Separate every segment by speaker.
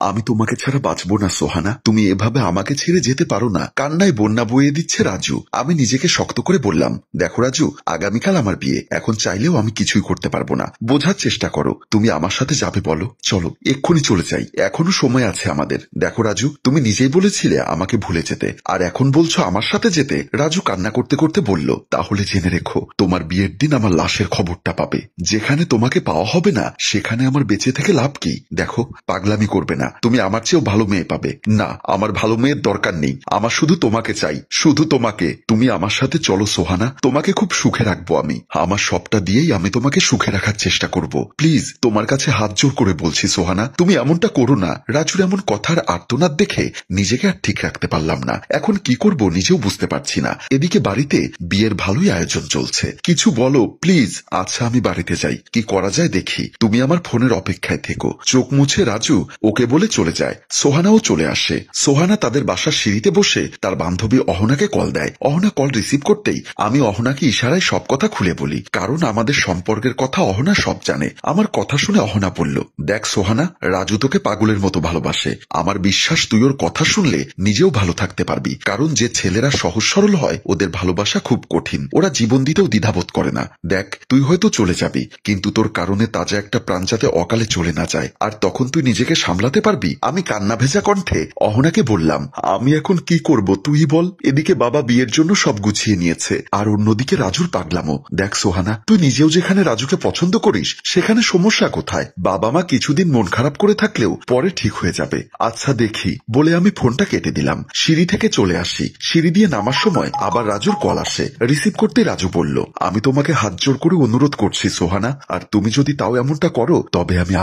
Speaker 1: আমি তোমাকে ছাড়া বাঁচবো না সোহানা, তুমি এভাবে আমাকে ছেড়ে যেতে পারো না। কান্নায় বন্যা বইয়ে দিচ্ছে রাজু। আমি নিজেকে শক্ত করে বললাম, দেখো রাজু, আগামীকাল আমার বিয়ে, এখন চাইলেও আমি কিছুই করতে পারবো না। বোঝার চেষ্টা করো, তুমি আমার সাথে যাবে বলো? চলো এক্ষুনি চলে যাই, এখনো সময় আছে আমাদের। দেখো রাজু, তুমি নিজেই বলেছিলে আমাকে ভুলে যেতে, আর এখন বলছো আমার সাথে যেতে। রাজু কান্না করতে করতে বলল, তাহলে জেনে রেখো, তোমার বিয়ের দিন আমার লাশের খবরটা পাবে। যেখানে তোমাকে পাওয়া হবে না সেখানে আমার বেঁচে থেকে লাভ কি? দেখো, পাগলামি করবে না, তুমি আমার চেয়েও ভালো মেয়ে পাবে। না, আমার ভালো মেয়ের দরকার নেই, আমার শুধু তোমাকে চাই, শুধু তোমাকে। তুমি আমার সাথে চলো সোহানা, তোমাকে খুব সুখে রাখবো আমি। আমার সবটা দিয়েই আমি তোমাকে সুখে রাখার চেষ্টা করব। প্লিজ, তোমার কাছে হাত জোর করে বলছি সোহানা, তুমি এমনটা করো না। রাজুর এমন কথার আর্তনাদ দেখে নিজেকে আর ঠিক রাখতে পারলাম না। এখন কি করব নিজেও বুঝতে পারছি না। এদিকে বাড়িতে বিয়ের ভালোই আয়োজন চলছে। কিছু বলো প্লিজ। আচ্ছা, আমি বাড়িতে যাই, কি করা যায় দেখি। তুমি আমার ফোনের অপেক্ষায় থেকো। চোখ মুছে রাজু ওকে বলে চলে যায়। সোহানাও চলে আসে। সোহানা তাদের বাসার সিঁড়িতে বসে তার বান্ধবী অহনাকে কল দেয়। অহনা কল রিসিভ করতেই আমি অহনাকে ইশারায় সব কথা খুলে বলি, কারণ আমাদের সম্পর্কের কথা অহনা সব জানে। আমার কথা শুনে অহনা বলল, দেখ সোহানা, রাজু তোকে পাগলের মতো ভালোবাসে। আমার বিশ্বাস তুই ওর কথা শুনলে নিজেও ভালো থাকতে পারবি, কারণ যে ছেলেরা সহজ সরল হয় ওদের ভালোবাসা খুব কঠিন, ওরা জীবন দিতেও দ্বিধাবোধ করে না। দেখ, তুই হয়তো চলে যাবি, কিন্তু তোর কারণে তাজা একটা প্রাণ যাতে অকালে চলে না যায়, আর তখন তুই নিজেকে সামলাতে পারবি। আমি কান্না ভেজা কণ্ঠে অহনাকে বললাম, আমি এখন কি করব তুই বল। এদিকে বাবা বিয়ের জন্য সব গুছিয়ে নিয়েছে, আর অন্যদিকে রাজুর পাগলামো। দেখ সোহানা, তুই নিজেও যেখানে রাজুকে পছন্দ করিস সেখানে সমস্যা কোথায়? বাবা মা কিছুদিন মন খারাপ করে থাকলেও পরে ঠিক হয়ে যাবে। আচ্ছা দেখি বলে আমি ফোনটা কেটে দিলাম। সিঁড়ি থেকে চলে আসি। সিঁড়ি দিয়ে নামার সময় আবার রাজুর কল আসে। রিসিভ করতে রাজু বলল, আমি তোমাকে হাত জোর করে অনুরোধ করছি সোহানা, আর তুমি যদি তাও এমনটা করো তবে আমি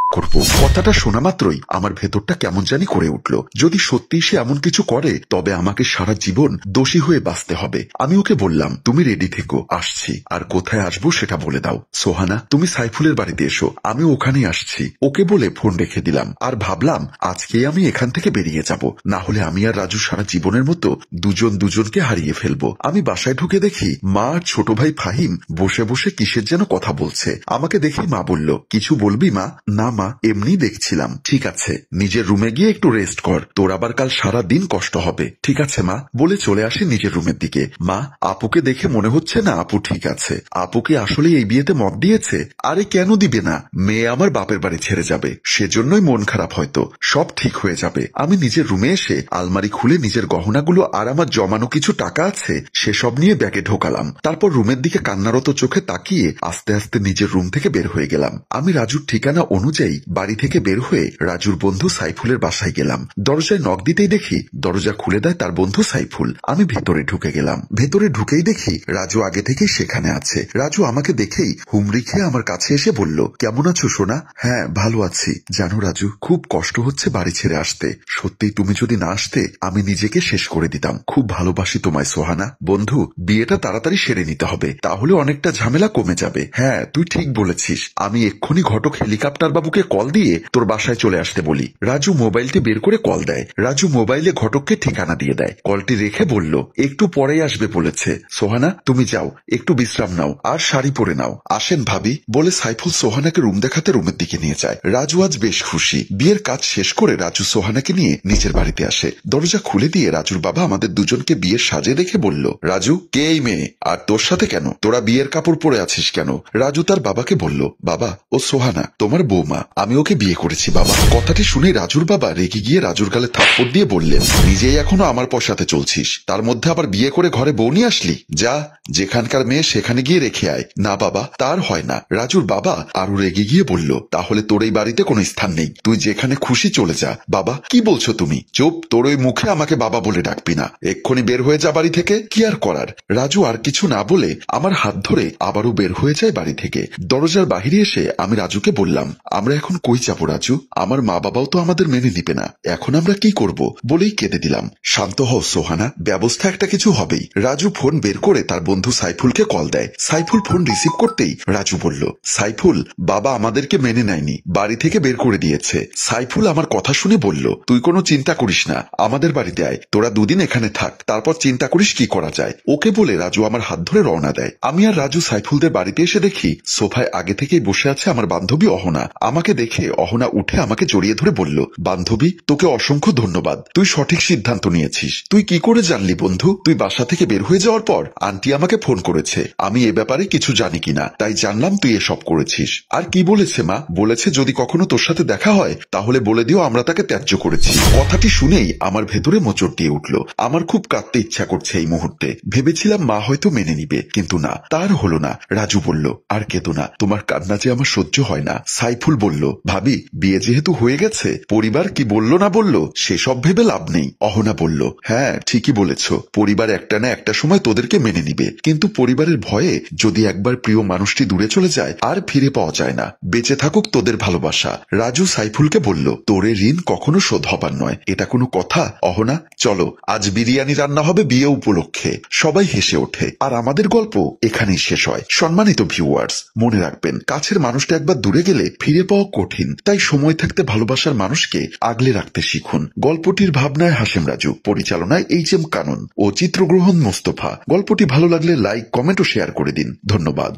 Speaker 1: করব। কথাটা শোনা মাত্রই আমার ভেতরটা কেমন জানি করে উঠল। যদি সত্যি সে এমন কিছু করে তবে আমাকে সারা জীবন দোষী হয়ে বাঁচতে হবে। আমি ওকে বললাম, তুমি রেডি থেকো, আসছি। আর কোথায় আসবো সেটা বলে দাও। সোহানা, তুমি সাইফুলের বাড়িতে এসো, আমি ওখানেই আসছি। ওকে বলে ফোন রেখে দিলাম। আর ভাবলাম আজকেই আমি এখান থেকে বেরিয়ে যাব, না হলে আমি আর রাজু সারা জীবনের মতো দুজন দুজনকে হারিয়ে ফেলবো। আমি বাসায় ঢুকে দেখি মা আর ছোট ভাই ফাহিম বসে বসে কিসের যেন কথা বলছে। আমাকে দেখে মা বলল, কিছু বলবি মা? না মা, এমনি দেখছিলাম। ঠিক আছে, নিজের রুমে গিয়ে একটু রেস্ট কর, তোর আবার কাল সারা দিন কষ্ট হবে। ঠিক আছে মা, বলে চলে আসি নিজের রুমের দিকে। মা, আপুকে দেখে মনে হচ্ছে না আপু ঠিক আছে। আপুকে আসলে এই বিয়েতে মত দিয়েছে? আরে কেন দিবে না, মেয়ে আমার বাপের বাড়ি ছেড়ে যাবে, সেজন্যই মন খারাপ হয়তো। সব ঠিক হয়ে যাবে। আমি নিজের রুমে এসে আলমারি খুলে নিজের গহনাগুলো আর আমার জমানো কিছু টাকা আছে সেসব নিয়ে ব্যাগে ঢোকালাম। তারপর রুমের দিকে কান্নারত চোখে তাকিয়ে আস্তে আস্তে নিজের রুম থেকে বের হয়ে গেলাম। আমি রাজুর ঠিকানা অনুযায়ী বাড়ি থেকে বের হয়ে রাজুর বন্ধু সাইফুলের বাসায় গেলাম। দরজায় নক দিতেই দেখি দরজা খুলে দেয় তার বন্ধু সাইফুল। আমি ভেতরে ঢুকে গেলাম। ভেতরে ঢুকেই দেখি রাজু আগে থেকেই সেখানে আছে। রাজু আমাকে দেখেই হুমড়ি খেয়ে আমার কাছে এসে বলল, কেমন আছো সোনা? হ্যাঁ ভালো আছি। জানো রাজু, খুব কষ্ট হচ্ছে বাড়ি ছেড়ে আসতে। সত্যি তুমি যদি না আসতে আমি নিজেকে শেষ করে দিতাম। খুব ভালোবাসি তোমায় সোহানা। বন্ধু, বিয়েটা তাড়াতাড়ি সেরে নিতে হবে, তাহলে অনেকটা ঝামেলা কমে যাবে। হ্যাঁ তুই ঠিক বলেছিস, আমি এক্ষুনি ঘটক হেলিকপ্টার বাবুকে কল দিয়ে তোর বাসায় চলে আসতে বলি। রাজু মোবাইলটি বের করে কল দেয়। রাজু মোবাইলে ঘটককে ঠিকানা দিয়ে দেয়। কলটি রেখে বলল, একটু পরেই আসবে বলেছে। সোহানা, তুমি যাও, একটু বিশ্রাম নাও আর শাড়ি পরে নাও। আসেন ভাবি, বলে সাইফুল সোহানাকে রুম দেখাতে রুমের দিকে নিয়ে যায়। রাজু আজ বেশ খুশি। বিয়ের কাজ শেষ করে রাজু সোহানাকে নিয়ে নিজের বাড়িতে আসে। দরজা খুলে দিয়ে রাজুর বাবা আমাদের দুজনকে বিয়ের সাজে দেখে বলল, রাজু, কে এই মেয়ে আর তোর সাথে কেন? তোরা বিয়ের কাপড় পরে আছিস কেন? রাজু তার বাবাকে বলল, বাবা, ও সোহানা তোমার বৌমা, আমি ওকে বিয়ে করেছি বাবা। কথাটি শুনে রাজুর বাবা রেগে গিয়ে রাজুর গালে থাপ্পড় দিয়ে বললেন, নিজেই এখনো আমার পশ্চাতে চলছিস, তার মধ্যে আবার বিয়ে করে ঘরে বউ নিয়ে আসলি? যা, যেখানকার মেয়ে সেখানে গিয়ে রেখে আয়। না বাবা, তার হয় না। রাজুর বাবা আরো রেগে গিয়ে বলল, তাহলে তোর এই বাড়িতে কোনো স্থান নেই, তুই যেখানে খুশি চলে যা। বাবা, কি বলছো তুমি? চুপ, তোর ওই মুখে আমাকে বাবা বলে ডাকবি না, এক্ষুনি বের হয়ে যা বাড়ি থেকে। কি আর করার? রাজু আর কিছু না বলে আমার হাত ধরে আবারও বের হয়ে যায় বাড়ি থেকে। দরজার বাহিরে এসে আমি রাজুকে বললাম, আমরা এখন কই যাবো রাজু? আমার মা বাবাও তো আমাদের মেনে নিবে না, এখন আমরা কি করব? বলেই কেঁদে দিলাম। শান্ত হও সোহানা, ব্যবস্থা একটা কিছু হবেই। রাজু ফোন বের করে তার বন্ধু সাইফুলকে কল দেয়। সাইফুল ফোন রিসিভ করতেই রাজু বলল, সাইফুল, বাবা আমাদেরকে মেনে নেয়নি, বাড়ি থেকে বের করে দিয়েছে। সাইফুল আমার কথা শুনে বলল, তুই কোনো চিন্তা করিস না, আমাদের বাড়িতে আয়, তোরা দুদিন এখানে থাক, তারপর চিন্তা করিস কি করা যায়। ওকে বলে রাজু আমার হাত ধরে রওনা দেয়। আমি আর রাজু সাইফুলদের বাড়িতে এসে দেখি সোফায় আগে থেকেই বসে আছে আমার বান্ধবী অহনা। আমাকে দেখে অহনা উঠে আমাকে জড়িয়ে ধরে বলল, বান্ধবী, তোকে অসংখ্য ধন্যবাদ, তুই সঠিক সিদ্ধান্ত নিয়েছিস। তুই কি করে জানলি বন্ধু? তুই বাসা থেকে বের হয়ে যাওয়ার পর আন্টি আমাকে ফোন করেছে, আমি এ ব্যাপারে কিছু জানি কিনা, তাই জানলাম তুই এসব করেছিস। আর কি বলেছে মা? বলেছে যদি কখনো তোর সাথে দেখা হয় তাহলে বলে দিও আমরা তাকে ত্যায্য করেছি। কথাটি শুনেই আমার ভেতরে মোচড় দিয়ে উঠল। আমার খুব কাঁদতে ইচ্ছা করছে এই মুহূর্তে। ভেবেছিলাম মা হয়তো মেনে নিবে, কিন্তু না, তার হলো না। রাজু বলল, আর কেঁদো না, তোমার কান্না যে আমার সহ্য হয় না। সাইফুল বলল, ভাবি, বিয়ে যেহেতু হয়ে গেছে, পরিবার কি বলল না বলল সেসব ভেবে লাভ নেই। অহনা বলল, হ্যাঁ ঠিকই বলেছ, পরিবার একটা না একটা সময় তোদেরকে মেনে নিবে, কিন্তু পরিবারের ভয়ে যদি একবার প্রিয় মানুষটি দূরে চলে যায় আর ফিরে পাওয়া যায় না। বেঁচে থাকুক তোদের ভালোবাসা। রাজু সাইফুলকে বলল, তোরে ঋণ কখনো শোধ হবার নয়, এটা কোনো কথা? অহনা, চলো আজ বিরিয়ানি রান্না হবে বিয়ে উপলক্ষে। সবাই হেসে ওঠে আর আমাদের গল্প এখানেই শেষ হয়। সম্মানিত ভিউয়ার্স, মনে রাখবেন, কাছের মানুষটা একবার দূরে গেলে ফিরে পাওয়া কঠিন, তাই সময় থাকতে ভালোবাসার মানুষকে আগলে রাখতে শিখুন। গল্পটির ভাবনায় হাশেম রাজু, পরিচালনায় এইচ.এম. কানন ও চিত্রগ্রহণ মোস্তফা। গল্পটি ভালো লাগলে লাইক, কমেন্ট ও শেয়ার করে দিন। ধন্যবাদ।